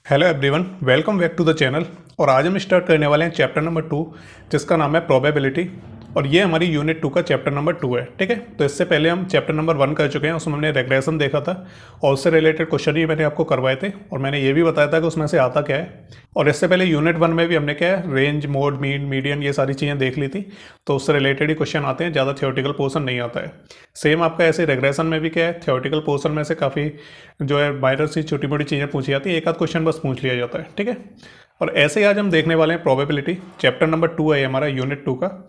Hello everyone, welcome back to the channel. और आज हम स्टार्ट करने वाले हैं चैप्टर नंबर 2, जिसका नाम है प्रोबेबिलिटी। और ये हमारी यूनिट 2 का चैप्टर नंबर 2 है। ठीक है, तो इससे पहले हम चैप्टर नंबर 1 कर चुके हैं, उसमें हमने रेग्रेशन देखा था और उससे रिलेटेड क्वेश्चन ही मैंने आपको करवाए थे और मैंने ये भी बताया था कि उसमें से आता क्या है। और इससे पहले यूनिट 1 में भी हमने क्या है, रेंज, मोड, मीन, मीडियन, ये सारी चीज़ें देख ली थी, तो उससे रिलेटेड ही क्वेश्चन आते हैं, ज़्यादा थियोरेटिकल पोर्सन नहीं आता है। सेम आपका ऐसे रेग्रेशन में भी क्या है, थियोरेटिकल पोर्सन में से काफ़ी जो है माइनर सी छोटी मोटी चीज़ें पूछी जाती है, एक आध क्वेश्चन बस पूछ लिया जाता है। ठीक है, और ऐसे ही आज हम देखने वाले हैं प्रोबेबिलिटी। चैप्टर नंबर 2 है ये हमारा यूनिट 2 का।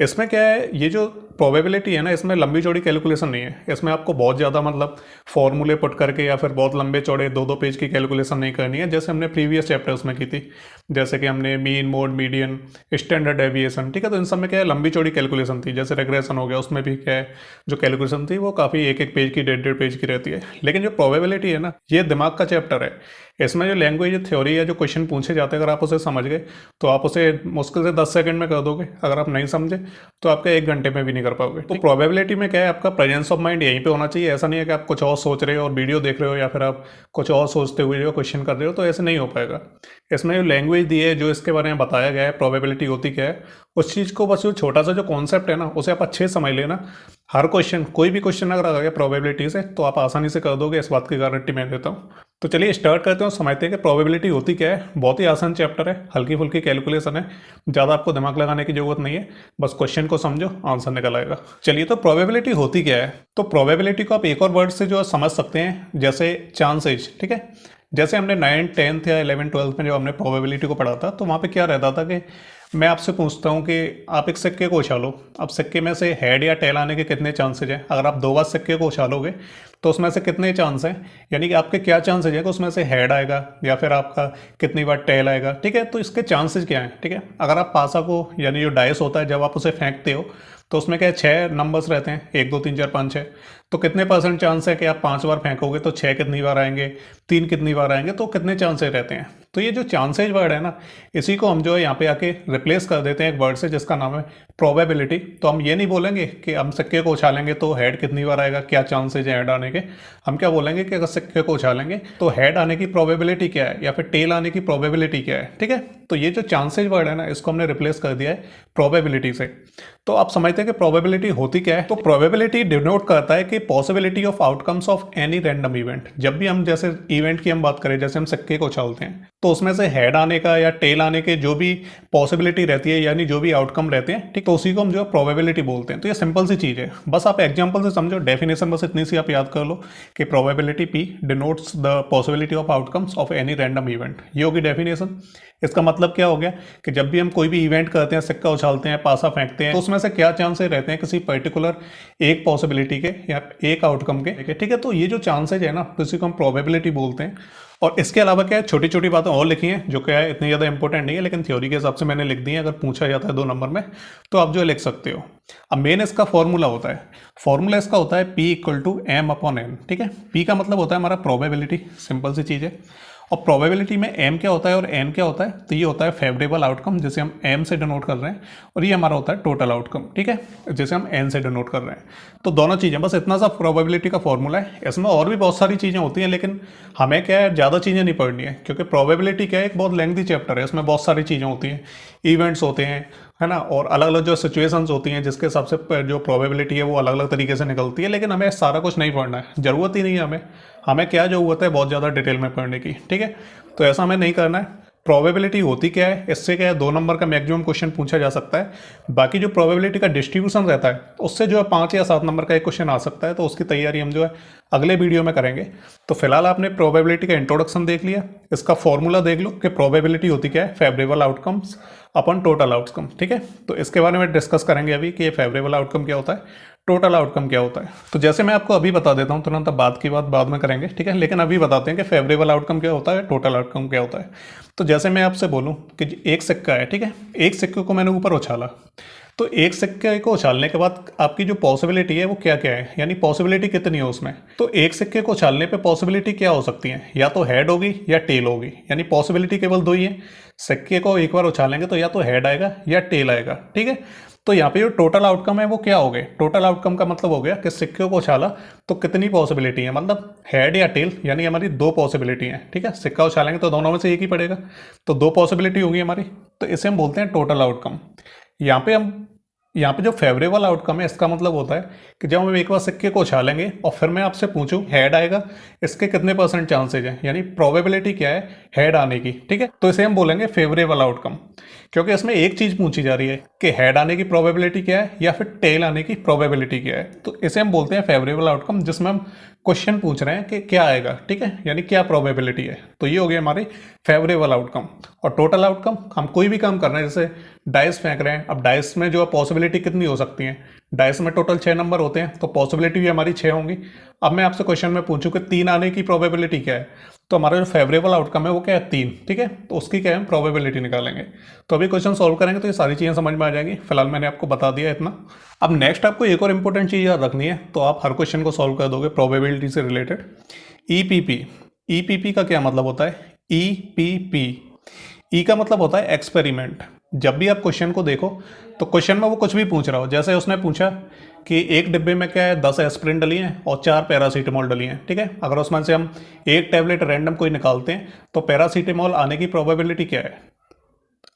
इसमें क्या है, ये जो प्रोबेबिलिटी है ना, इसमें लंबी चौड़ी कैलकुलेशन नहीं है। इसमें आपको बहुत ज़्यादा मतलब फॉर्मूले पुट करके या फिर बहुत लंबे चौड़े 2-2 पेज की कैलकुलेशन नहीं करनी है, जैसे हमने प्रीवियस चैप्टर्स में की थी। जैसे कि हमने mean, mode, median, standard deviation, ठीक है, तो इन सब में क्या है, लंबी चौड़ी कैलकुलेशन थी। जैसे रेग्रेशन हो गया, उसमें भी क्या है, जो कैलकुलेशन थी वो काफ़ी एक एक पेज की, 1.5 पेज की रहती है। लेकिन जो प्रोबेबिलिटी है ना, ये दिमाग का चैप्टर है। इसमें जो लैंग्वेज थ्योरी है, जो क्वेश्चन पूछे जाते हैं, अगर आप उसे समझ गए तो आप उसे मुश्किल से 10 सेकंड में कर दोगे। अगर आप नहीं समझे तो आपका 1 घंटे में भी नहीं कर पाओगे। तो प्रोबेबिलिटी में क्या है, आपका प्रेजेंस ऑफ माइंड यहीं पे होना चाहिए। ऐसा नहीं है कि आप कुछ और सोच रहे हो और वीडियो देख रहे हो, या फिर आप कुछ और सोचते हुए जो क्वेश्चन कर रहे हो, तो ऐसे नहीं हो पाएगा। इसमें जो लैंग्वेज दी है, जो इसके बारे में बताया गया है, प्रोबेबिलिटी होती क्या है, उस चीज़ को बस जो छोटा सा जो कॉन्सेप्ट है ना, उसे आप अच्छे से समझ लेना। हर क्वेश्चन, कोई भी क्वेश्चन अगर आ गया प्रोबेबिलिटी से, तो आप आसानी से कर दोगे, इस बात की गारंटी मैं देता हूँ। तो चलिए स्टार्ट करते हैं, समझते हैं कि प्रोबेबिलिटी होती क्या है। बहुत ही आसान चैप्टर है, हल्की फुल्की कैलकुलेशन है, ज़्यादा आपको दिमाग लगाने की जरूरत नहीं है। बस क्वेश्चन को समझो, आंसर निकल आएगा। चलिए, तो प्रोबेबिलिटी होती क्या है। तो प्रोबेबिलिटी को आप एक और वर्ड से जो समझ सकते हैं, जैसे चांसेज। ठीक है, जैसे हमने 9th 10th या 11th 12th में जब हमने प्रोबेबिलिटी को पढ़ा था, तो वहाँ पे क्या रहता था कि मैं आपसे पूछता हूँ कि आप एक सिक्के को उछालो, अब सिक्के में से हेड या टेल आने के कितने चांसेज हैं। अगर आप 2 बार सिक्के को उछालोगे तो उसमें से कितने चांस हैं, यानी कि आपके क्या चांसेज है कि उसमें से हेड आएगा या फिर आपका कितनी बार टेल आएगा। ठीक है, तो इसके चांसेज क्या हैं। ठीक है, अगर आप पासा को, यानी जो डाइस होता है, जब आप उसे फेंकते हो तो उसमें क्या है, 6 नंबर्स रहते हैं, 1 2 3 4 5 6। तो कितने % चांस है कि आप 5 बार फेंकोगे तो 6 कितनी बार आएंगे, 3 कितनी बार आएंगे, तो कितने चांसेज रहते हैं। तो ये जो चांसेज वर्ड है ना, इसी को हम जो है यहाँ पे आके रिप्लेस कर देते हैं एक वर्ड से, जिसका नाम है प्रोबेबिलिटी। तो हम ये नहीं बोलेंगे कि हम सिक्के को उछालेंगे तो हेड कितनी बार आएगा, क्या चांसेज है हेड आने के। हम क्या बोलेंगे कि अगर सिक्के को उछालेंगे तो हेड आने की प्रोबेबिलिटी क्या है, या फिर टेल आने की प्रोबेबिलिटी क्या है। ठीक है, तो ये जो चांसेज वर्ड है ना, इसको हमने रिप्लेस कर दिया है प्रोबेबिलिटी से। तो आप समझते हैं कि प्रोबेबिलिटी होती क्या है। तो प्रोबेबिलिटी डिनोट करता है कि possibility of outcomes of any random event. जब भी हम जैसे इवेंट की हम बात करें, जैसे हम सिक्के को उछालते हैं, तो उसमें से हेड आने का या टेल आने के जो भी पॉसिबिलिटी रहती है, यानी जो भी आउटकम रहते हैं, ठीक, तो उसी को हम जो है प्रोबेबिलिटी बोलते हैं। तो ये सिंपल सी चीज़ है, बस आप एग्जांपल से समझो, डेफिनेशन बस इतनी सी आप याद कर लो कि probability P denotes the possibility of outcomes of any random event. ये होगी डेफिनेशन। इसका मतलब क्या हो गया कि जब भी हम कोई भी इवेंट करते हैं, सिक्का उछालते हैं, पासा फेंकते हैं, तो उसमें से क्या चांसेस रहते हैं किसी पर्टिकुलर एक पॉसिबिलिटी के या एक आउटकम के। ठीक है, तो ये जो चांसेज है ना, तो इसी को हम प्रोबेबिलिटी बोलते हैं। और इसके अलावा क्या है, छोटी छोटी बातें और लिखी हैं, जो क्या है इतनी ज़्यादा इंपॉर्टेंट नहीं है, लेकिन थ्योरी के हिसाब से मैंने लिख दी है। अगर पूछा जाता है 2 नंबर में तो आप जो लिख सकते हो। अब मेन इसका फॉर्मूला होता है, फॉर्मूला इसका होता है P = m/n। ठीक है, P का मतलब होता है हमारा प्रोबेबिलिटी, सिंपल सी चीज़ है। और प्रोबेबिलिटी में m क्या होता है और n क्या होता है, तो ये होता है फेवरेबल आउटकम, जिसे हम m से डिनोट कर रहे हैं, और ये हमारा होता है टोटल आउटकम। ठीक है, जिसे हम n से डिनोट कर रहे हैं। तो दोनों चीज़ें, बस इतना सा प्रोबेबिलिटी का फॉर्मूला है। इसमें और भी बहुत सारी चीज़ें होती हैं, लेकिन हमें क्या है, ज़्यादा चीज़ें नहीं पढ़नी है, क्योंकि प्रोबेबिलिटी क्या है, एक बहुत लेंथी चैप्टर है। इसमें बहुत सारी चीज़ें होती हैं, इवेंट्स होते हैं, है ना, और अलग अलग जो सिचुएशंस होती हैं, जिसके हिसाब से जो प्रोबेबिलिटी है वो अलग अलग तरीके से निकलती है। लेकिन हमें सारा कुछ नहीं पढ़ना है, ज़रूरत ही नहीं है हमें क्या ज़रूरत है बहुत ज़्यादा डिटेल में पढ़ने की। ठीक है, तो ऐसा हमें नहीं करना है। प्रोबेबिलिटी होती क्या है, इससे क्या है, 2 नंबर का मैक्सिमम क्वेश्चन पूछा जा सकता है। बाकी जो प्रोबेबिलिटी का डिस्ट्रीब्यूशन रहता है, उससे जो है 5 या 7 नंबर का एक क्वेश्चन आ सकता है। तो उसकी तैयारी हम जो है अगले वीडियो में करेंगे। तो फिलहाल आपने प्रोबेबिलिटी का इंट्रोडक्शन देख लिया, इसका फॉर्मूला देख लो कि प्रोबेबिलिटी होती क्या है, फेवरेबल आउटकम्स अपन टोटल आउटकम। ठीक है, तो इसके बारे में डिस्कस करेंगे अभी कि ये फेवरेबल आउटकम क्या होता है, टोटल आउटकम क्या होता है। तो जैसे मैं आपको अभी बता देता हूँ, तुरंत बात की बात बाद में करेंगे। ठीक है, लेकिन अभी बताते हैं कि फेवरेबल आउटकम क्या होता है, टोटल आउटकम क्या होता है। तो जैसे मैं आपसे बोलूँ कि एक सिक्का है, ठीक है, एक सिक्के को मैंने ऊपर उछाला, तो एक सिक्के को उछालने के बाद आपकी जो पॉसिबिलिटी है वो क्या क्या है, यानी पॉसिबिलिटी कितनी है उसमें। तो एक सिक्के को उछालने पे पॉसिबिलिटी क्या हो सकती है, या तो हेड होगी या टेल होगी, यानी पॉसिबिलिटी केवल दो ही है। सिक्के को एक बार उछालेंगे तो या तो हेड आएगा या टेल आएगा, ठीक है। तो यहाँ पे जो टोटल आउटकम है वो क्या हो गए, टोटल आउटकम का मतलब हो गया कि सिक्के को उछाला तो कितनी पॉसिबिलिटी है, मतलब हेड या टेल, यानी हमारी दो पॉसिबिलिटी है, ठीक है। सिक्का उछालेंगे तो दोनों में से एक ही पड़ेगा, तो दो पॉसिबिलिटी होगी हमारी, तो इसे हम बोलते हैं टोटल आउटकम। यहाँ पे जो फेवरेबल आउटकम है इसका मतलब होता है कि जब हम एक बार सिक्के को उछालेंगे और फिर मैं आपसे पूछूं हेड आएगा, इसके कितने % चांसेज हैं, यानी प्रोबेबिलिटी क्या है हेड आने की, ठीक है। तो इसे हम बोलेंगे फेवरेबल आउटकम, क्योंकि इसमें एक चीज पूछी जा रही है कि हेड आने की प्रोबेबिलिटी क्या है या फिर टेल आने की प्रोबेबिलिटी क्या है। तो इसे हम बोलते हैं फेवरेबल आउटकम, जिसमें हम क्वेश्चन पूछ रहे हैं कि क्या आएगा, ठीक है, यानी क्या प्रोबेबिलिटी है। तो ये हो गया हमारी फेवरेबल आउटकम। और टोटल आउटकम, हम कोई भी काम कर रहे हैं, जैसे डाइस फेंक रहे हैं, अब डाइस में जो पॉसिबिलिटी कितनी हो सकती है, डाइस में टोटल 6 नंबर होते हैं, तो पॉसिबिलिटी भी हमारी 6 होंगी। अब मैं आपसे क्वेश्चन में पूछूं कि 3 आने की प्रोबेबिलिटी क्या है, तो हमारा जो फेवरेबल आउटकम है वो क्या है, 3, ठीक है। तो उसकी क्या है, हम प्रोबेबिलिटी निकालेंगे। तो अभी क्वेश्चन सॉल्व करेंगे तो ये सारी चीज़ें समझ में आ जाएंगी। फिलहाल मैंने आपको बता दिया इतना। अब नेक्स्ट आपको एक और इंपॉर्टेंट चीज़ याद रखनी है, तो आप हर क्वेश्चन को सॉल्व कर दोगे प्रोबेबिलिटी से रिलेटेड। ईपीपी, ईपीपी का क्या मतलब होता है, ईपीपी, ई का मतलब होता है एक्सपेरिमेंट। जब भी आप क्वेश्चन को देखो तो क्वेश्चन में वो कुछ भी पूछ रहा हो, जैसे उसने पूछा कि एक डिब्बे में क्या है 10 एस्पिरिन डली हैं और 4 पैरासीटामोल डली हैं, ठीक है। अगर उसमें से हम एक टैबलेट रैंडम कोई निकालते हैं तो पैरासीटामोल आने की प्रोबेबिलिटी क्या है,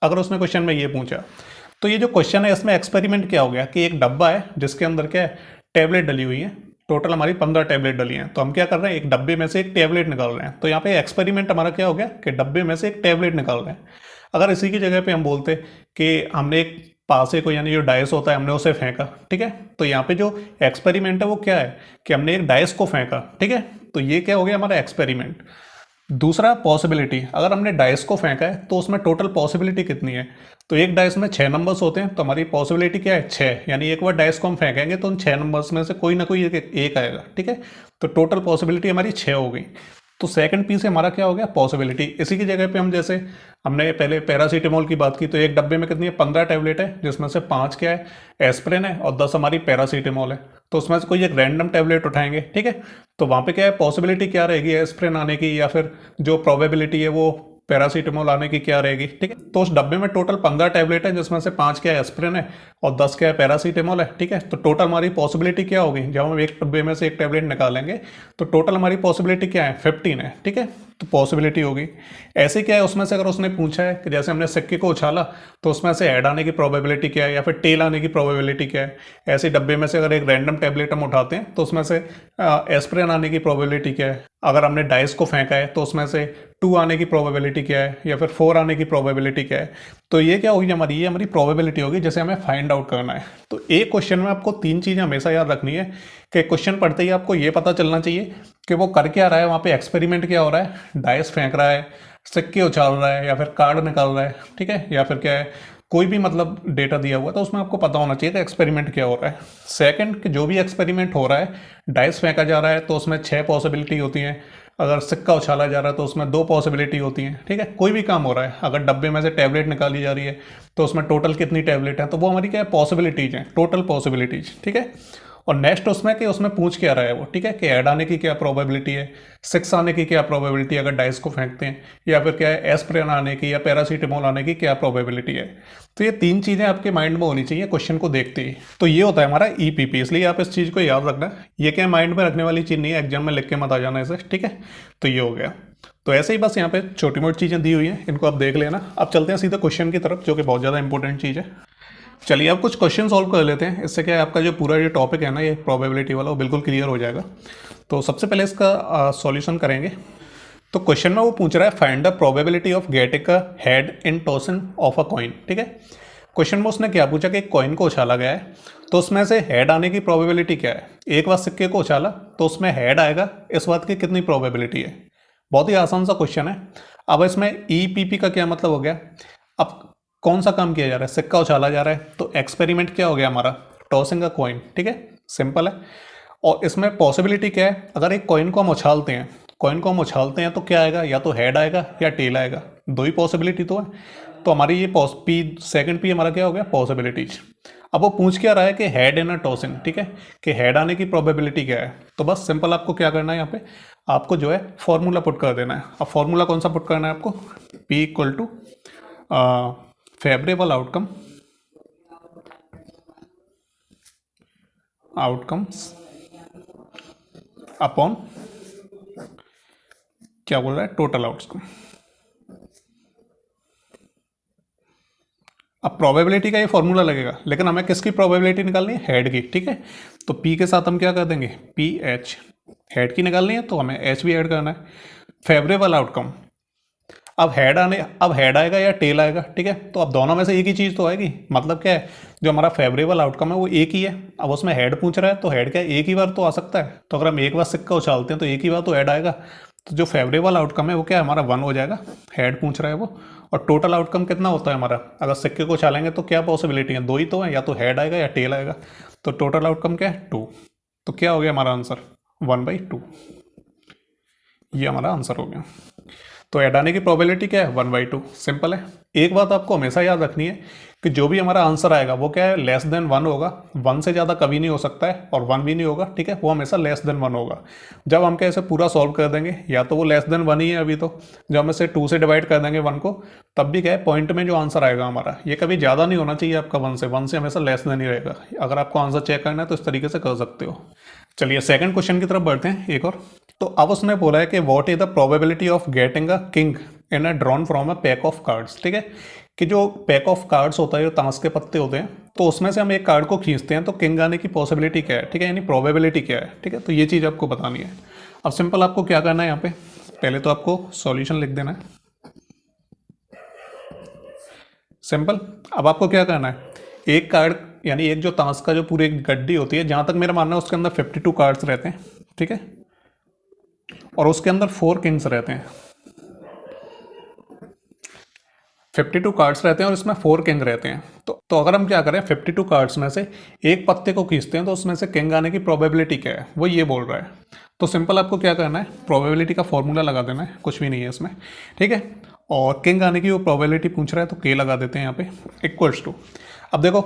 अगर उसने क्वेश्चन में ये पूछा। तो ये जो क्वेश्चन है इसमें एक्सपेरिमेंट क्या हो गया कि एक डब्बा है जिसके अंदर क्या है, टैबलेट डली हुई है, टोटल हमारी 15 टैबलेट डली हैं। तो हम क्या कर रहे हैं, एक डब्बे में से एक टैबलेट निकाल रहे हैं। तो यहाँ पे एक्सपेरिमेंट हमारा क्या हो गया कि डब्बे में से एक टैबलेट निकाल रहे हैं। अगर इसी की जगह पे हम बोलते कि हमने एक पासे को, यानी जो डाइस होता है, हमने उसे फेंका, ठीक है। तो यहाँ पे जो एक्सपेरिमेंट है वो क्या है कि हमने एक डाइस को फेंका, ठीक है। तो ये क्या हो गया हमारा एक्सपेरिमेंट। दूसरा पॉसिबिलिटी, अगर हमने डाइस को फेंका है तो उसमें टोटल पॉसिबिलिटी कितनी है, तो एक डाइस में 6 नंबर्स होते हैं, तो हमारी पॉसिबिलिटी क्या है 6, यानी एक बार डाइस को हम फेंकेंगे तो उन 6 नंबर्स में से कोई ना कोई एक आएगा, ठीक है। तो टोटल पॉसिबिलिटी हमारी 6 हो गई। तो सेकंड पी से हमारा क्या हो गया, पॉसिबिलिटी। इसी की जगह पे हम, जैसे हमने पहले पैरासीटामोल की बात की, तो एक डब्बे में कितनी है 15 टैबलेट है, जिसमें से 5 क्या है एस्पिरिन है और 10 हमारी पैरासीटामोल है। तो उसमें से कोई एक रैंडम टैबलेट उठाएंगे, ठीक है। तो वहाँ पे क्या है पॉसिबिलिटी क्या रहेगी, एस्पिरिन आने की, या फिर जो प्रोबेबिलिटी है वो पैरासीटामोल आने की क्या रहेगी, ठीक है। तो उस डब्बे में टोटल 15 टैबलेट है, जिसमें से 5 क्या है एस्पिरिन है और 10 क्या है पैरासीटामोल है, ठीक है। तो टोटल हमारी पॉसिबिलिटी क्या होगी, जब हम एक डब्बे में से एक टैबलेट निकालेंगे तो टोटल हमारी पॉसिबिलिटी क्या है 15 है, ठीक है। तो पॉसिबिलिटी होगी। ऐसे क्या है उसमें से, अगर उसने पूछा है कि जैसे हमने सिक्के को उछाला तो उसमें से हेड आने की प्रोबेबिलिटी क्या है या फिर टेल आने की प्रोबेबिलिटी क्या है, ऐसे डब्बे में से अगर एक रैंडम टैबलेट हम उठाते हैं तो उसमें से एस्पिरिन आने की प्रोबेबिलिटी क्या है, अगर हमने डाइस को फेंका है तो उसमें से 2 आने की प्रोबेबिलिटी क्या है या फिर 4 आने की प्रोबेबिलिटी क्या है। तो ये क्या होगी हमारी, ये हमारी प्रोबेबिलिटी होगी, जैसे हमें फाइंड आउट करना है। तो एक क्वेश्चन में आपको 3 चीज़ें हमेशा याद रखनी है कि क्वेश्चन पढ़ते ही आपको ये पता चलना चाहिए कि वो कर क्या रहा है, वहाँ पे एक्सपेरिमेंट क्या हो रहा है, डाइस फेंक रहा है, सिक्के उछाल रहा है या फिर कार्ड निकाल रहा है, ठीक है, या फिर क्या है कोई भी मतलब डेटा दिया हुआ है, तो उसमें आपको पता होना चाहिए कि एक्सपेरिमेंट क्या हो रहा है। सेकंड, कि जो भी एक्सपेरिमेंट हो रहा है, डाइस फेंका जा रहा है तो उसमें 6 पॉसिबिलिटी होती हैं, अगर सिक्का उछाला जा रहा है तो उसमें 2 पॉसिबिलिटी होती हैं, ठीक है। कोई भी काम हो रहा है, अगर डब्बे में से टैबलेट निकाली जा रही है तो उसमें टोटल कितनी टैबलेट है, तो वो हमारी क्या है पॉसिबिलिटीज हैं, टोटल पॉसिबिलिटीज, ठीक है। और नेक्स्ट उसमें कि उसमें पूछ क्या रहा है वो, ठीक है, कि ऐड आने की क्या प्रोबेबिलिटी है, 6 आने की क्या प्रोबेबिलिटी अगर डाइस को फेंकते हैं, या फिर क्या है एस्पिरिन आने की या पैरासीटामोल आने की क्या प्रोबेबिलिटी है। तो ये 3 चीज़ें आपके माइंड में होनी चाहिए क्वेश्चन को देखते ही। तो ये होता है हमारा ईपीपी, इसलिए आप इस चीज़ को याद रखना। ये क्या माइंड में रखने वाली चीज़ नहीं है, एग्जाम में लिख के मत आ जाना इसे, ठीक है। तो ये हो गया। तो ऐसे ही बस यहाँ पे छोटी मोटी चीज़ें दी हुई हैं, इनको आप देख लेना। अब चलते हैं सीधे क्वेश्चन की तरफ, जो कि बहुत ज़्यादा इंपॉर्टेंट चीज़ है। चलिए अब कुछ क्वेश्चन सॉल्व कर लेते हैं, इससे क्या है आपका जो पूरा ये टॉपिक है ना, ये प्रोबेबिलिटी वाला, वो बिल्कुल क्लियर हो जाएगा। तो सबसे पहले इसका सॉल्यूशन करेंगे। तो क्वेश्चन में वो पूछ रहा है find the probability of getting a head in tossing of a coin, ठीक है। क्वेश्चन में उसने क्या पूछा कि एक कॉइन को उछाला गया है तो उसमें से हेड आने की प्रोबेबिलिटी क्या है। एक बार सिक्के को उछाला तो उसमें हेड आएगा, इस बात की कितनी प्रोबेबिलिटी है। बहुत ही आसान सा क्वेश्चन है। अब इसमें ईपीपी का क्या मतलब हो गया, अब कौन सा काम किया जा रहा है, सिक्का उछाला जा रहा है, तो एक्सपेरिमेंट क्या हो गया हमारा, टॉसिंग अ कॉइन, ठीक है, सिंपल है। और इसमें पॉसिबिलिटी क्या है, अगर एक कॉइन को हम उछालते हैं, कॉइन को हम उछालते हैं तो क्या आएगा, या तो हेड आएगा या टेल आएगा, 2 ही पॉसिबिलिटी तो है। तो हमारी ये पी सेकंड पी हमारा क्या हो गया पॉसिबिलिटीज। अब वो पूछ क्या रहा है कि हेड इन अ टॉसिन, ठीक है, कि हेड आने की प्रोबेबिलिटी क्या है। तो बस सिंपल आपको क्या करना है, यहाँ पे आपको जो है फॉर्मूला पुट कर देना है। अब फॉर्मूला कौन सा पुट करना है आपको, P equal to favourable outcomes upon क्या बोल रहा है, टोटल आउटकम। अब प्रोबेबिलिटी का ये फॉर्मूला लगेगा, लेकिन हमें किसकी प्रोबेबिलिटी निकालनी है, हेड की, ठीक है। तो P के साथ हम क्या कर देंगे, PH, हेड की निकालनी है तो हमें H भी ऐड करना है। फेवरेबल आउटकम, अब हेड आएगा या टेल आएगा, ठीक है। तो अब दोनों में से एक ही चीज़ तो आएगी, मतलब क्या है, जो हमारा फेवरेबल आउटकम है वो एक ही है। अब उसमें हेड पूछ रहा है तो हेड क्या एक ही बार तो आ सकता है, तो अगर हम एक बार सिक्का उछालते हैं तो एक ही बार तो हेड आएगा। तो जो फेवरेबल आउटकम है वो क्या है, हमारा 1 हो जाएगा, हेड पूछ रहा है वो। और टोटल आउटकम कितना होता है हमारा, अगर सिक्के को उछालेंगे तो क्या पॉसिबिलिटी है, 2 ही तो है, या तो हेड आएगा या टेल आएगा। तो टोटल आउटकम क्या है, 2। तो क्या हो गया हमारा आंसर, 1/2। ये हमारा आंसर हो गया। तो ऐड आने की प्रोबेबिलिटी क्या है, 1/2। सिंपल है। एक बात आपको हमेशा याद रखनी है कि जो भी हमारा आंसर आएगा वो क्या है, लेस देन 1 होगा। 1 से ज़्यादा कभी नहीं हो सकता है और 1 भी नहीं होगा, ठीक है, वो हमेशा लेस देन 1 होगा। जब हम कैसे पूरा सॉल्व कर देंगे, या तो वो लेस देन 1 ही है अभी, तो जब हम इसे 2 से डिवाइड कर देंगे 1 को, तब भी क्या है, पॉइंट में जो आंसर आएगा हमारा, ये कभी ज़्यादा नहीं होना चाहिए आपका 1 से हमेशा लेस देन ही रहेगा। अगर आपको आंसर चेक करना है तो इस तरीके से कर सकते हो। चलिए सेकंड क्वेश्चन की तरफ बढ़ते हैं एक और। तो अब उसने बोला है कि what is the probability of getting a king in a drawn from a pack of cards, ठीक है, कि जो पैक ऑफ कार्ड्स होता है, जो ताश के पत्ते होते हैं, तो उसमें से हम एक कार्ड को खींचते हैं तो किंग आने की पॉसिबिलिटी क्या है, ठीक है, यानी प्रोबेबिलिटी क्या है, ठीक है। तो ये चीज़ आपको बतानी है। अब सिंपल आपको क्या करना है, यहाँ पे पहले तो आपको सॉल्यूशन लिख देना है, सिंपल। अब आपको क्या करना है, एक कार्ड यानी एक जो ताश का जो पूरी एक गड्डी होती है, जहाँ तक मेरा मानना है उसके अंदर 52 कार्ड्स रहते हैं, ठीक है, और उसके अंदर 4 किंग्स रहते हैं। 52 कार्ड्स रहते हैं और इसमें 4 किंग रहते हैं। तो अगर हम क्या करें, 52 कार्ड्स में से एक पत्ते को खींचते हैं तो उसमें से किंग आने की प्रोबेबिलिटी क्या है, वो ये बोल रहा है। तो सिंपल आपको क्या करना है, प्रोबेबिलिटी का फॉर्मूला लगा देना है, कुछ भी नहीं है इसमें, ठीक है। और किंग आने की वो प्रोबेबिलिटी पूछ रहा है तो के लगा देते हैं यहाँ पे, इक्वल्स टू। अब देखो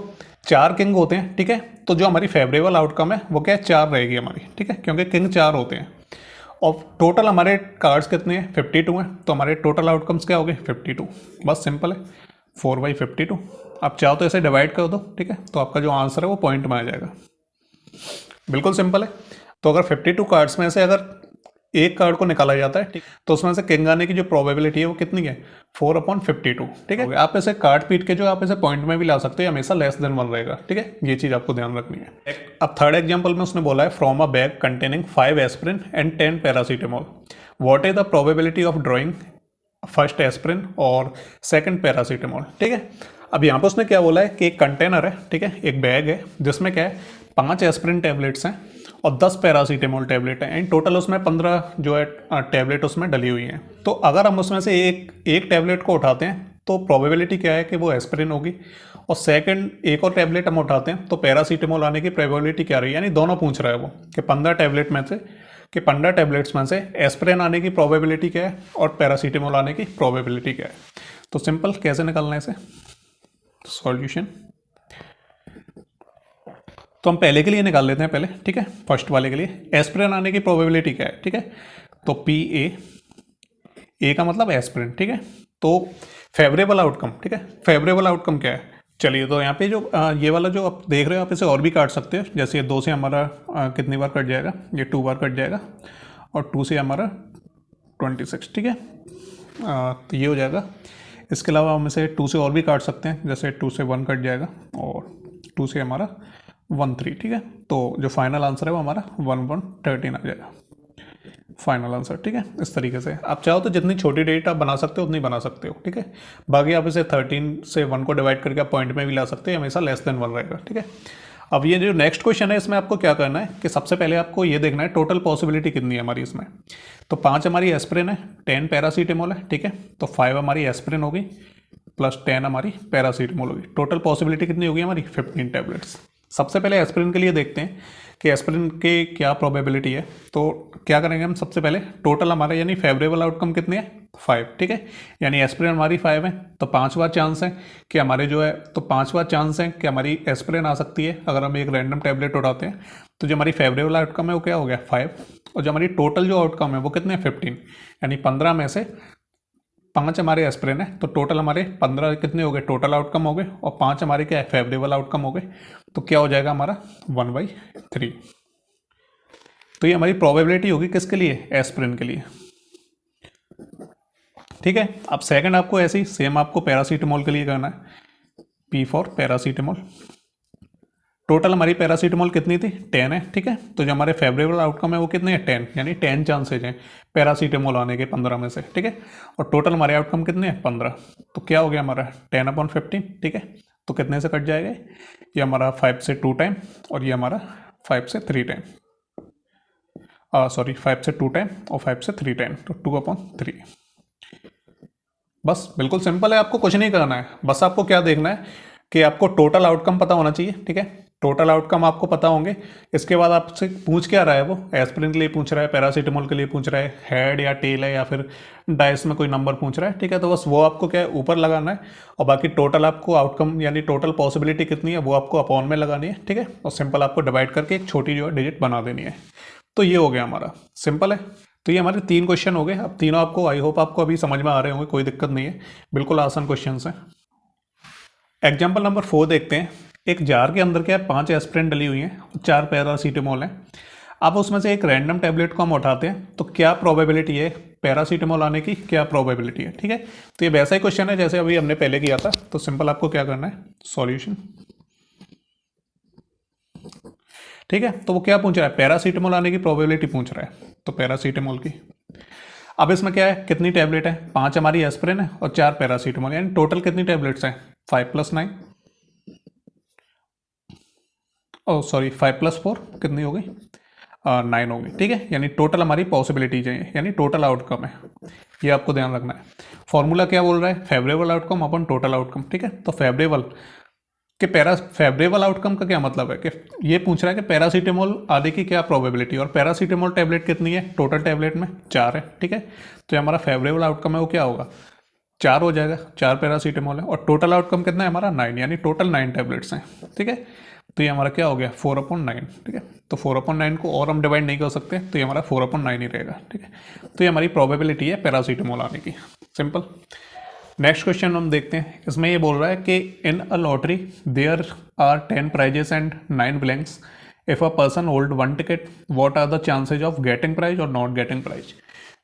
4 किंग होते हैं, ठीक है, तो जो हमारी फेवरेबल आउटकम है वो क्या है, 4 रहेगी हमारी, ठीक है, क्योंकि किंग 4 होते हैं। और टोटल हमारे कार्ड्स कितने हैं, 52 हैं, तो हमारे टोटल आउटकम्स क्या हो गए, 52। बस सिंपल है, 4/52। आप चाहो तो ऐसे डिवाइड कर दो, ठीक है, तो आपका जो आंसर है वो पॉइंट में आ जाएगा। बिल्कुल सिंपल है। तो अगर 52 कार्ड्स में से अगर एक कार्ड को निकाला जाता है, ठीक, तो उसमें से किंग आने की जो प्रोबेबिलिटी है वो कितनी है, 4/52, ठीक है। आप ऐसे कार्ड पीट के जो आप ऐसे पॉइंट में भी ला सकते हो, हमेशा लेस देन 1 रहेगा, ठीक है, ये चीज़ आपको ध्यान रखनी है। अब थर्ड एग्जांपल में उसने बोला है, from a bag containing 5 aspirin and 10 paracetamol, what is the probability of drawing first aspirin और सेकंड पैरासीटामोल, ठीक है। अब यहाँ पर उसने क्या बोला है कि एक कंटेनर है, ठीक है, एक बैग है जिसमें क्या है, 5 एस्पिरिन टेबलेट्स हैं और 10 पैरासीटामोल टैबलेट हैं, एंड टोटल उसमें 15 जो है टैबलेट उसमें डली हुई हैं। तो अगर हम उसमें से एक टैबलेट को उठाते हैं तो प्रोबेबिलिटी क्या है कि वो एस्पिरिन होगी, और सेकंड एक और टैबलेट हम उठाते हैं तो पैरासीटामोल आने की प्रोबेबिलिटी क्या रही है, यानी दोनों पूछ रहा है वो कि 15 टैबलेट्स में से एस्पिरिन आने की प्रोबेबिलिटी क्या है और पैरासीटामोल आने की प्रोबेबिलिटी क्या है। तो सिंपल कैसे निकालना है इसे, सॉल्यूशन तो हम पहले के लिए निकाल लेते हैं पहले, ठीक है, फर्स्ट वाले के लिए एस्पिरिन आने की प्रोबेबिलिटी क्या है, ठीक है, तो ए का मतलब एस्पिरिन, ठीक है। तो फेवरेबल आउटकम, ठीक है, फेवरेबल आउटकम क्या है, चलिए तो यहाँ पे जो ये वाला जो आप देख रहे हो आप इसे और भी काट सकते हो, जैसे 2 से हमारा कितनी बार कट जाएगा, ये 2 बार कट जाएगा, और 2 से हमारा 26, ठीक है, तो ये हो जाएगा। इसके अलावा हम इसे 2 से और भी काट सकते हैं, जैसे 2 से 1 कट जाएगा और 2 से हमारा 13, ठीक है। तो जो फाइनल आंसर है वो हमारा 1113 आ जाएगा फाइनल आंसर, ठीक है। इस तरीके से आप चाहो तो जितनी छोटी डेट आप बना सकते हो उतनी बना सकते हो, ठीक है। बाकी आप इसे 13 से 1 को डिवाइड करके आप पॉइंट में भी ला सकते हैं, हमेशा लेस देन 1 रहेगा, ठीक है। अब ये जो नेक्स्ट क्वेश्चन है इसमें आपको क्या करना है कि सबसे पहले आपको ये देखना है टोटल पॉसिबिलिटी कितनी है हमारी इसमें। तो 5 हमारी एस्पिरिन है, 10 पैरासीटामोल है, ठीक है, तो 5 हमारी एस्पिरिन होगी प्लस 10 हमारी पैरासीटामोल होगी। टोटल पॉसिबिलिटी कितनी होगी हमारी, 15 टैबलेट्स। सबसे पहले एस्पिरिन के लिए देखते हैं कि एस्पिरिन के क्या प्रोबेबिलिटी है। तो क्या करेंगे हम, सबसे पहले टोटल हमारा यानी फेवरेबल आउटकम कितने हैं, 5, ठीक है। यानी एस्पिरिन हमारी 5 है, तो 5 बार चांस है कि हमारे जो है, तो 5 बार चांस है कि हमारी एस्पिरिन आ सकती है अगर हम एक रैंडम टैबलेट उठाते हैं। तो जो हमारी फेवरेबल आउटकम है वो क्या हो गया, 5। और जो हमारी टोटल जो आउटकम है वो कितने हैं, 15। यानी 15 में से 5 हमारे एस्पिरिन है, तो टोटल हमारे 15 कितने हो गए, टोटल आउटकम हो गए। और 5 हमारे क्या है, फेवरेबल आउटकम हो गए। तो क्या हो जाएगा हमारा 1/3। तो ये हमारी प्रोबेबिलिटी होगी किसके लिए, एस्पिरिन के लिए, ठीक है। अब सेकंड आपको ऐसे ही सेम आपको पैरासीटामोल के लिए करना है, P फॉर पैरासीटामोल। टोटल हमारी पैरासीटामोल कितनी थी, 10 है, ठीक है। तो जो हमारे फेवरेबल आउटकम है वो कितने हैं, 10, यानी 10 चांसेज हैं पैरासीटामोल आने के 15 में से, ठीक है। और टोटल हमारे आउटकम कितने हैं, 15। तो क्या हो गया हमारा 10/15, ठीक है। तो कितने से कट जाएगा, ये हमारा 5 से 2 टाइम, और ये हमारा 5 से 3 टाइम, सॉरी 5 से 2 टाइम और 5 से 3 टाइम, तो 2/3। बस बिल्कुल सिंपल है, आपको कुछ नहीं करना है, बस आपको क्या देखना है कि आपको टोटल आउटकम पता होना चाहिए, ठीक है। टोटल आउटकम आपको पता होंगे। इसके बाद आपसे पूछ क्या रहा है, वो एस्पिरिन के लिए पूछ रहा है, पैरासीटामोल के लिए पूछ रहा है, हेड या टेल है या फिर डाइस में कोई नंबर पूछ रहा है, ठीक है। तो बस वो आपको क्या है, ऊपर लगाना है, और बाकी टोटल आपको आउटकम यानी टोटल पॉसिबिलिटी कितनी है वो आपको अपॉन में लगानी है, ठीक है। और सिंपल आपको डिवाइड करके एक छोटी जो है डिजिट बना देनी है। तो ये हो गया हमारा, सिंपल है। तो ये हमारे 3 क्वेश्चन हो गए। अब तीनों आपको, आई होप आपको अभी समझ में आ रहे होंगे, कोई दिक्कत नहीं है, बिल्कुल आसान क्वेश्चन हैं। एग्जाम्पल नंबर 4 देखते हैं। एक जार के अंदर क्या है, 5 एस्पिरिन डली हुई हैं और 4 पैरासीटामोल हैं। अब उसमें से एक रैंडम टैबलेट को हम उठाते हैं, तो क्या प्रोबेबिलिटी है पैरासीटामोल आने की, क्या प्रोबेबिलिटी है, ठीक है। तो ये वैसा ही क्वेश्चन है जैसे अभी हमने पहले किया था। तो सिंपल आपको क्या करना है, सॉल्यूशन, ठीक है। तो वो क्या पूछ रहा है, पैरासीटामोल आने की प्रोबेबिलिटी पूछ रहा है, तो पैरासीटामोल की। अब इसमें क्या है, कितनी टैबलेट है, 5 हमारी एस्पिरिन है और 4 पैरासीटामोल, यानी टोटल कितनी टैबलेट्स हैं, 5 + 9, ओ सॉरी 5 + 4 कितनी हो गई, 9 हो गई, ठीक है। यानी टोटल हमारी पॉसिबिलिटी चाहिए, यानी टोटल आउटकम है, ये आपको ध्यान रखना है। फॉर्मूला क्या बोल रहा है, फेवरेबल आउटकम अपन टोटल आउटकम, ठीक है। तो फेवरेबल आउटकम का क्या मतलब है कि ये पूछ रहा है कि पैरासीटामोल आने की क्या प्रोबेबिलिटी, और पैरासीटामोल टैबलेट कितनी है, टोटल टैबलेट में 4 है, ठीक है। तो हमारा फेवरेबल आउटकम है वो क्या होगा, 4 हो जाएगा, 4 पैरासीटामोल है, और टोटल आउटकम कितना है हमारा 9, यानी टोटल 9 टैबलेट्स हैं, ठीक है। तो ये हमारा क्या हो गया 4/9, ठीक है। तो 4/9 को और हम डिवाइड नहीं कर सकते, तो ये हमारा 4/9 ही रहेगा, ठीक है। तो ये हमारी प्रोबेबिलिटी है पैरासीटामोल आने की, सिंपल। नेक्स्ट क्वेश्चन हम देखते हैं। इसमें ये बोल रहा है कि in a lottery there are 10 prizes and 9 blanks, if a person hold 1 ticket what are the chances of getting prize और नॉट गेटिंग प्राइज।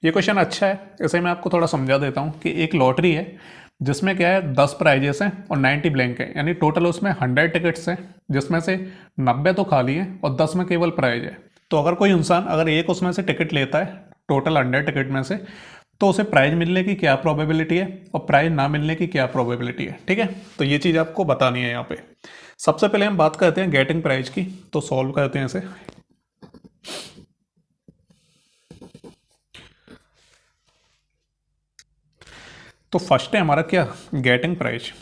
ये क्वेश्चन अच्छा है, इसे मैं आपको थोड़ा समझा देता हूँ कि एक लॉटरी है जिसमें क्या है 10 प्राइजेस हैं और 90 ब्लैंक है, यानी टोटल उसमें 100 टिकट्स हैं, जिसमें से 90 तो खाली हैं और 10 में केवल प्राइज है। तो अगर कोई इंसान अगर एक उसमें से टिकट लेता है टोटल 100 टिकट में से, तो उसे प्राइज मिलने की क्या प्रोबेबिलिटी है और प्राइज ना मिलने की क्या प्रोबेबिलिटी है, ठीक है। तो ये चीज़ आपको बतानी है यहाँ पे। सबसे पहले हम बात करते हैं गेटिंग प्राइज की, तो सॉल्व करते हैं इसे। तो फर्स्ट है हमारा क्या, गेटिंग प्राइज।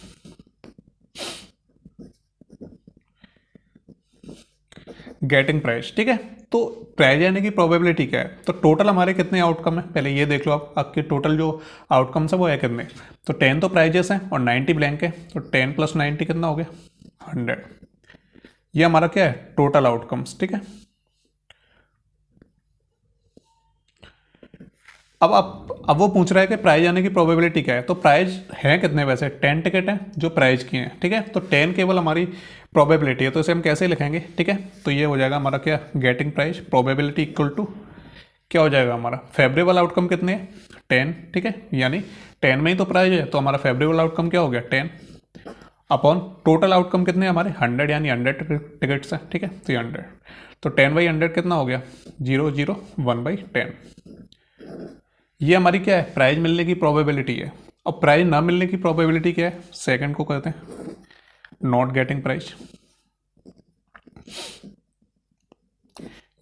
गेटिंग प्राइज, ठीक है। तो प्राइज आने की प्रोबेबिलिटी क्या है, तो टोटल हमारे कितने आउटकम है पहले ये देख लो आप, आपके टोटल जो आउटकम्स है वो है कितने। तो 10 तो प्राइजेस हैं और 90 ब्लैंक है, तो 10 + 90 कितना हो गया 100। ये हमारा क्या है टोटल आउटकम्स, ठीक है। अब वो पूछ रहा है कि प्राइज आने की प्रोबेबिलिटी क्या है। तो प्राइज है कितने, वैसे 10 टिकट है जो प्राइज की हैं, ठीक है। तो 10 केवल हमारी प्रोबेबिलिटी है, तो इसे हम कैसे लिखेंगे, ठीक है। तो ये हो जाएगा हमारा क्या, getting prize probability equal to क्या हो जाएगा हमारा, फेवरेबल आउटकम कितने हैं 10, ठीक है। यानी 10 में ही तो प्राइज है, तो हमारा फेवरेबल आउटकम क्या हो गया 10 अपॉन टोटल आउटकम कितने हैं हमारे 100, यानी 100 टिकट्स हैं, ठीक है। तो 100, तो 10/100 कितना हो गया 0, 0, 1/10। ये हमारी क्या है, प्राइज मिलने की प्रोबेबिलिटी है। और प्राइज ना मिलने की प्रोबेबिलिटी क्या है, सेकंड को कहते हैं नॉट गेटिंग प्राइज।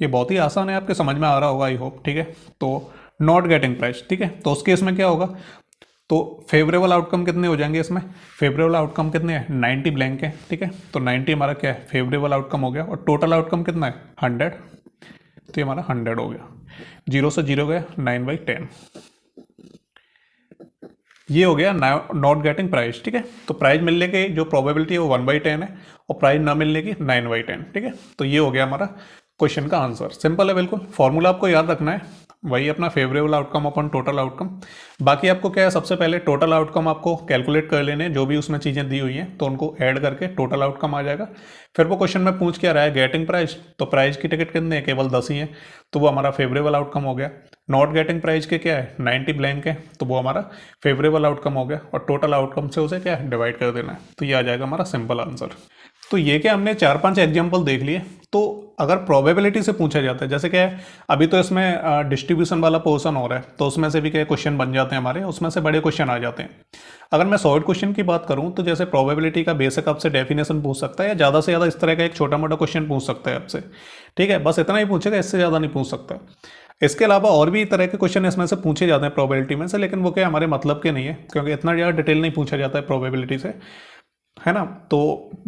ये बहुत ही आसान है, आपके समझ में आ रहा होगा आई होप, ठीक है। तो नॉट गेटिंग प्राइज, ठीक है। तो उस केस में क्या होगा, तो फेवरेबल आउटकम कितने हो जाएंगे इसमें, फेवरेबल आउटकम कितने हैं 90 ब्लैंक है, ठीक है। तो 90 हमारा क्या है फेवरेबल आउटकम हो गया, और टोटल आउटकम कितना है 100, तो ये हमारा 100 हो गया। 0 से 0 गया 9/10, ये हो गया नॉट गेटिंग प्राइज, ठीक है। तो प्राइज मिलने की जो प्रोबेबिलिटी है वो 1/10 है, और प्राइज ना मिलने की 9/10, ठीक है। तो ये हो गया हमारा क्वेश्चन का आंसर। सिंपल है बिल्कुल, फॉर्मूला आपको याद रखना है, वही अपना फेवरेबल आउटकम अपन टोटल आउटकम। बाकी आपको क्या है, सबसे पहले टोटल आउटकम आपको कैलकुलेट कर लेने, जो भी उसमें चीज़ें दी हुई हैं तो उनको ऐड करके टोटल आउटकम आ जाएगा। फिर वो क्वेश्चन में पूछ क्या रहा है गेटिंग प्राइस, तो प्राइस की टिकट कितने हैं, केवल 10 ही है, तो वो हमारा फेवरेबल आउटकम हो गया। नॉट गेटिंग प्राइस के क्या है 90 ब्लैंक है, तो वो हमारा फेवरेबल आउटकम हो गया, और टोटल आउटकम से उसे क्या है डिवाइड कर देना है, तो ये आ जाएगा हमारा सिंपल आंसर। तो ये क्या हमने 4-5 एग्जाम्पल देख लिए। तो अगर प्रोबेबिलिटी से पूछा जाता है, जैसे क्या है अभी तो इसमें डिस्ट्रीब्यूशन वाला पोर्शन हो रहा है, तो उसमें से भी क्या क्वेश्चन बन जाते हैं हमारे, उसमें से बड़े क्वेश्चन आ जाते हैं। अगर मैं सॉलिड क्वेश्चन की बात करूं तो जैसे प्रोबेबिलिटी का बेसिक आपसे डेफिनेशन पूछ सकता है, या ज़्यादा से ज़्यादा इस तरह का एक छोटा मोटा क्वेश्चन पूछ सकता है आपसे, ठीक है, बस इतना ही पूछेगा, इससे ज़्यादा नहीं पूछ सकता। इसके अलावा और भी तरह के क्वेश्चन इसमें से पूछे जाते हैं प्रोबेबिलिटी में से, लेकिन वो क्या हमारे मतलब के नहीं है, क्योंकि इतना ज़्यादा डिटेल नहीं पूछा जाता है प्रोबेबिलिटी से, है ना। तो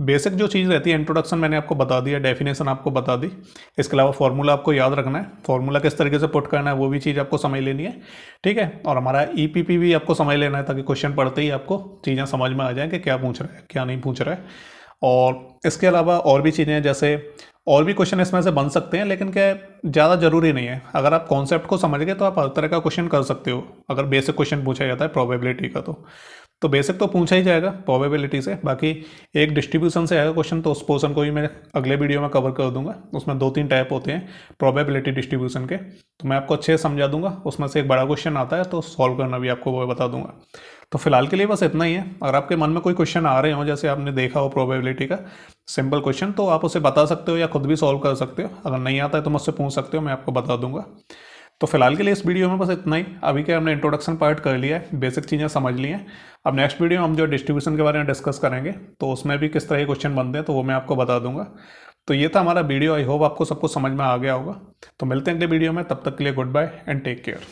बेसिक जो चीज़ रहती है, इंट्रोडक्शन मैंने आपको बता दिया, डेफिनेशन आपको बता दी, इसके अलावा फॉर्मूला आपको याद रखना है, फॉर्मूला किस तरीके से पुट करना है वो भी चीज़ आपको समझ लेनी है, ठीक है। और हमारा ईपीपी भी आपको समझ लेना है, ताकि क्वेश्चन पढ़ते ही आपको चीज़ें समझ में आ जाए कि क्या पूछ रहा है क्या नहीं पूछ रहा है। और इसके अलावा और भी चीज़ें हैं, जैसे और भी क्वेश्चन इसमें से बन सकते हैं, लेकिन क्या ज़्यादा जरूरी नहीं है, अगर आप कॉन्सेप्ट को समझ गए तो आप हर तरह का क्वेश्चन कर सकते हो, अगर बेसिक क्वेश्चन पूछा जाता है प्रोबेबिलिटी का। तो बेसिक तो पूछा ही जाएगा प्रोबेबिलिटी से, बाकी एक डिस्ट्रीब्यूशन से आएगा क्वेश्चन, तो उस पोर्शन को भी मैं अगले वीडियो में कवर कर दूंगा। उसमें 2-3 टाइप होते हैं प्रोबेबिलिटी डिस्ट्रीब्यूशन के, तो मैं आपको अच्छे से समझा दूंगा। उसमें से एक बड़ा क्वेश्चन आता है, तो सॉल्व करना भी आपको वो बता दूंगा। तो फिलहाल के लिए बस इतना ही है। अगर आपके मन में कोई क्वेश्चन आ रहे हो, जैसे आपने देखा हो प्रोबेबिलिटी का सिंपल क्वेश्चन, तो आप उसे बता सकते हो या खुद भी सॉल्व कर सकते हो। अगर नहीं आता है तो मुझसे पूछ सकते हो, मैं आपको बता दूंगा। तो फिलहाल के लिए इस वीडियो में बस इतना ही। अभी क्या हमने इंट्रोडक्शन पार्ट कर लिया है, बेसिक चीज़ें समझ ली हैं। अब नेक्स्ट वीडियो हम जो डिस्ट्रीब्यूशन के बारे में डिस्कस करेंगे, तो उसमें भी किस तरह के क्वेश्चन बनते हैं तो वो मैं आपको बता दूंगा। तो ये था हमारा वीडियो, आई होप आपको सब कुछ समझ में आ गया होगा। तो मिलते हैं अगले वीडियो में, तब तक के लिए goodbye and take care.